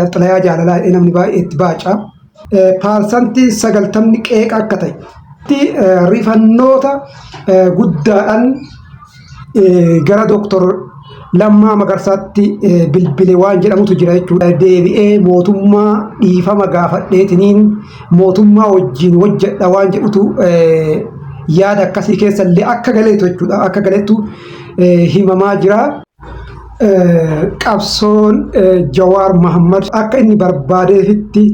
xalayaa jaalalaa namni baay'ee itti baaca. Paarsantii 90 qeeqa akka ta'e. Rifannoota guddaadhaan gara Dooktor Lammaa Magarsaatti bilbile waan jedhamutu jira jechuudha. Deebi'ee mootummaa dhiifama gaafadheetiniin mootummaa wajjin hojjedha waan jedhutu yaada akkasii keessallee akka galeetu jechuudha. Akka galeetu himamaa jira. Qabsoon Jawaar Mohammad akka inni barbaadeefitti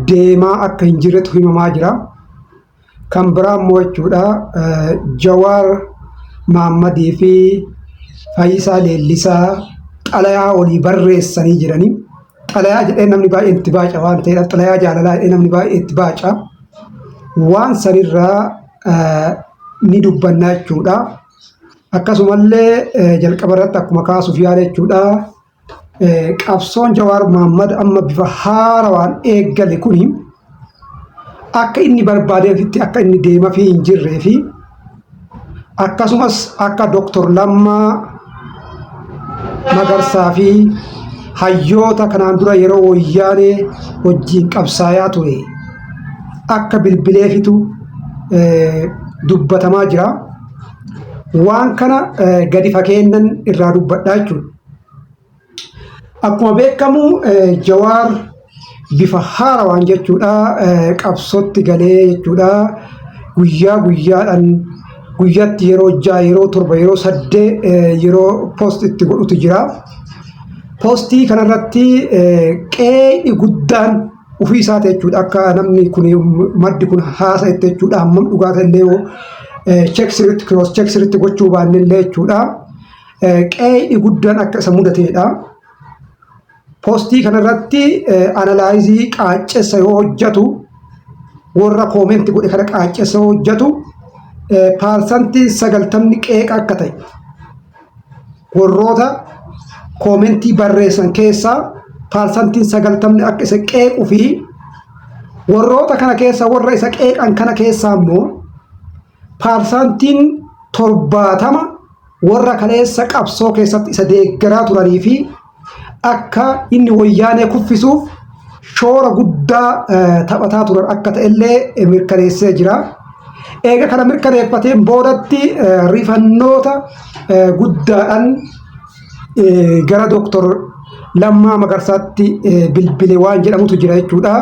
deemaa akka hin jirretu himamaa jira. Kan biraa immoo jechuudha Jawaar Mohammadii fi Fayyisaa Leellisaa xalayaa olii barreessanii jiranii. Xalayaa jedhee namni baay'ee itti baaca waan ta'eedhaaf xalayaa jaalalaa jedhee namni baay'ee itti baaca. Waan sanirraa ni dubbannaa jechuudha. Akkasumallee jalqaba irratti akkuma kaasuuf yaala jechuudha. Qabsoon Jawaar Mohammad amma bifa haarawaan eeggale kuni akka inni barbaadeefitti akka inni deemaa fi hin jirree fi akkasumas akka Dooktor Lammaa Magarsaa fi hayyoota kanaan dura yeroo wayyaanee wajjin qabsaayaa ture akka bilbileefitu dubbatamaa jira. Waan kana gadi fakeennan irraa dubbadhaa jechuudha. Akkuma beekamu Jawaar bifa haarawaan jechuudha qabsootti galee jechuudha. Guyyaa guyyaadhaan guyyaatti yeroo 6 yeroo 7 yeroo 8 yeroo post itti godhutu jira. Postii kanarratti qeeqi guddaan ofii isaati jechuudha. Akka namni kun maddi kun haasa'etti jechuudha. Hammam dhugaa ta'ellee check sirriitti cross check sirriitti gochuu baannillee jechuudha. Qeeqi guddaan akka isa mudateedha. Postii kanarratti analyzii qaaccessa yoo hojjetu warra comment godhe kana qaaccessa yoo hojjetu paarsantii 90 qeeqa akka ta'e warroota commentii barreessan keessaa paarsantiin 90 akka isa qeequu fi warroota kana keessa warra isa qeeqan kana keessaa immoo paarsantiin 70 warra kaleessa qabsoo keessatti isa deeggaraa turanii fi akka inni wayyaanee kuffisuuf shoora guddaa taphataa turan akka ta'ellee mirkaneessee jira. Eega kana mirkaneeffateen boodatti rifannoota guddaadhaan gara Dooktor Lammaa Magarsaatti bilbile waan jedhamutu jira jechuudha.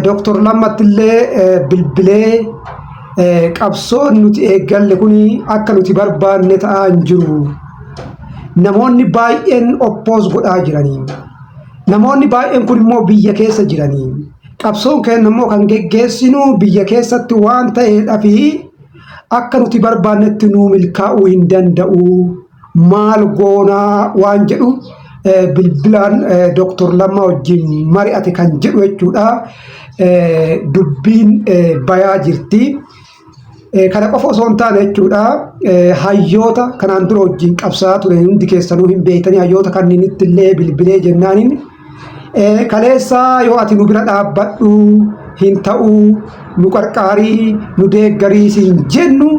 Dooktor Lammaatti illee bilbilee qabsoon nuti eeggalle kuni akka nuti barbaanne ta'aa hin jiru. Namoonni baay'een oppoos godhaa jiranii. Namoonni baay'een kun immoo biyya keessa jiranii. Qabsoon keenya immoo kan geggeessinu biyya keessatti waan ta'eedhaaf akka nuti barbaannetti nuu milkaa'uu hin danda'u. Maal goonaa waan jedhu bilbilaan Dooktor Lammaa wajjin mari'ate kan jedhu jechuudha. Dubbiin bayaa jirti. Kana qofa osoo hin taane jechuudha hayyoota kanaan dura wajjin qabsaa ture hundi keessanuu hin beektanii hayyoota kanniinitti illee bilbilee jennaaniin kaleessa yoo ati nu bira dhaabbadhu hin ta'u nu qarqaarii nu deeggarii siin jennu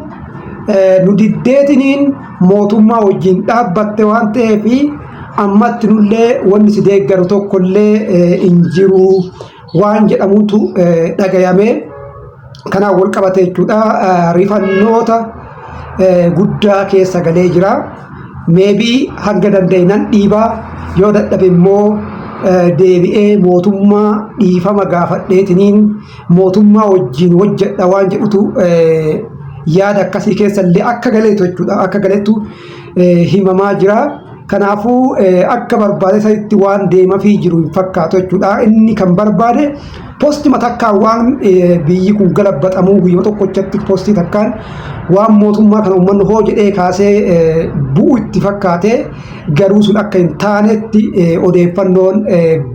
nu diddeetiniin mootummaa wajjin dhaabbatte waan ta'eef ammatti nullee wanni si deeggaru tokkollee hin jiru waan jedhamutu dhagayame. Kanaan wal qabate jechuudha rifannoota guddaa keessa galee jira. Maybe hanga dandeenyaan dhiibaa yoo dadhabe immoo deebi'ee mootummaa dhiifama gaafadheetiniin mootummaa wajjin hojjedha waan jedhutu yaada akkasii keessallee akka galeetu jechuudha. Akka galeetu himamaa jira. Kanaafuu akka barbaade sanitti waan deemaa fi jiru hin fakkaatu jechuudha. Inni kan barbaade postii takkaan waan biyyi kun galabbatamuu guyyaa tokkochatti postii takkaan waan mootummaa kana uummanni hoo jedhee kaasee bu'u itti fakkaate garuu sun akka hin taanetti odeeffannoon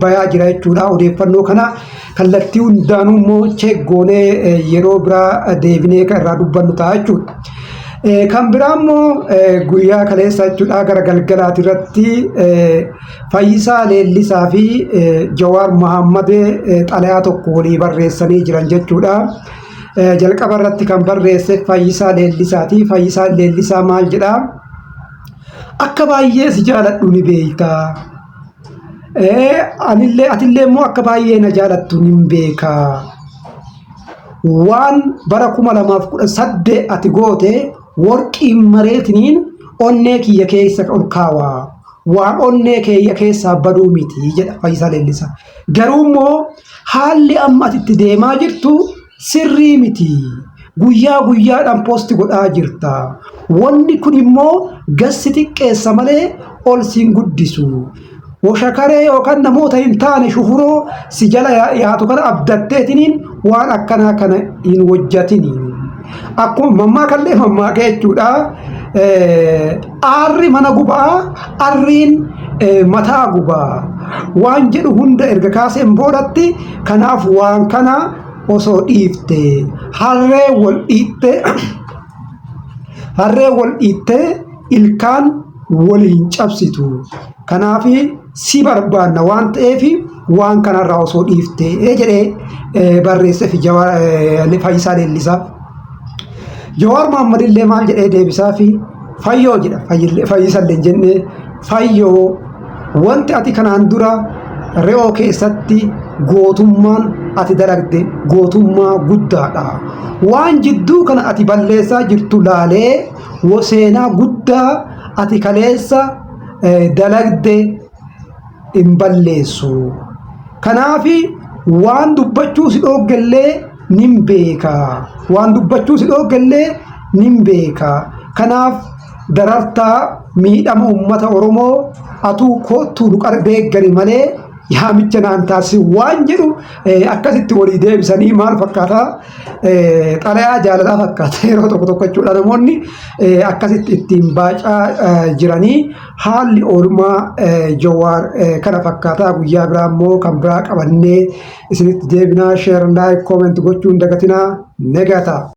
bayaa jira jechuudha. Odeeffannoo kana kallattii hundaanuu immoo cheeggoonee yeroo biraa deebinee kan irraa dubbannu ta'a jechuudha. Kan biraa immoo guyyaa kaleessa jechuudha gara galgalaati irratti Fayyisaa Leellisaa fi Jawaar Mohammad xalayaa tokko walii barreessanii jiran jechuudha. Jalqaba irratti kan barreesse Fayyisaa Leellisaati. Fayyisaa Leellisaa maal jedha? Akka baay'ee si jaaladhu ni beekta. Anillee atillee immoo akka baay'ee na jaalattu nin beeka. Waan bara 2018 ati goote warqii mareetiniin onnee kiyya keessa ol kaawaa. Waan onnee kiyya keessa baduu miti jedha Fayyisaa Leellisaa. Garuu immoo haalli amma ati itti deemaa jirtu sirrii miti. Guyyaa guyyaadhaan poosti godhaa jirta. Wanni kun immoo gassi xiqqeessa malee ol siin guddisu. Washakaree yookaan namoota hin taane shufuroo si jala yaatu kana abdatteetiniin waan akkanaa kana hin hojjatiniin. Akkuma mammaakaallee mammaakee jechuudha. Aarri mana gubaa, aarriin mataa gubaa. Waan jedhu hunda erga kaaseen boodatti kanaaf waan kana osoo dhiifte harree wal dhiitte ilkaan waliin cabsitu. Kanaaf si barbaanna waan ta'eef waan kanarraa osoo dhiifte jedhee barreesse fi Fayyisaa Leellisaa. Jawaar Mohaammed illee maal jedhee deebisaa fi fayyoo jedha. Fayyisaa illee jennee fayyoo wanti ati kanaan dura re'oo keessatti gootummaan ati dalagde gootummaa guddaadha. Waan jidduu kana ati balleessaa jirtu laalee seenaa guddaa ati kaleessa dalagde hin balleessu. Kanaaf waan dubbachuu si dhooggallee nin beeka. Waan dubbachuu si dhooggallee nin beeka. Kanaaf darartaa miidhama uummata Oromoo atuu kootuu nu qardeeggani malee yaamicha naan taasisi waan jedhu akkasitti walii deebisanii maal fakkaata xalayaa jaalalaa fakkaata yeroo tokko jechuudha. Namoonni akkasitti ittiin baacaa jiranii haalli oolmaa Jawaar kana fakkaata. Guyyaa biraa immoo kan biraa qabannee isinitti deebinaa. Sheer, laayik, kooment gochuun dagatinaa. Negata.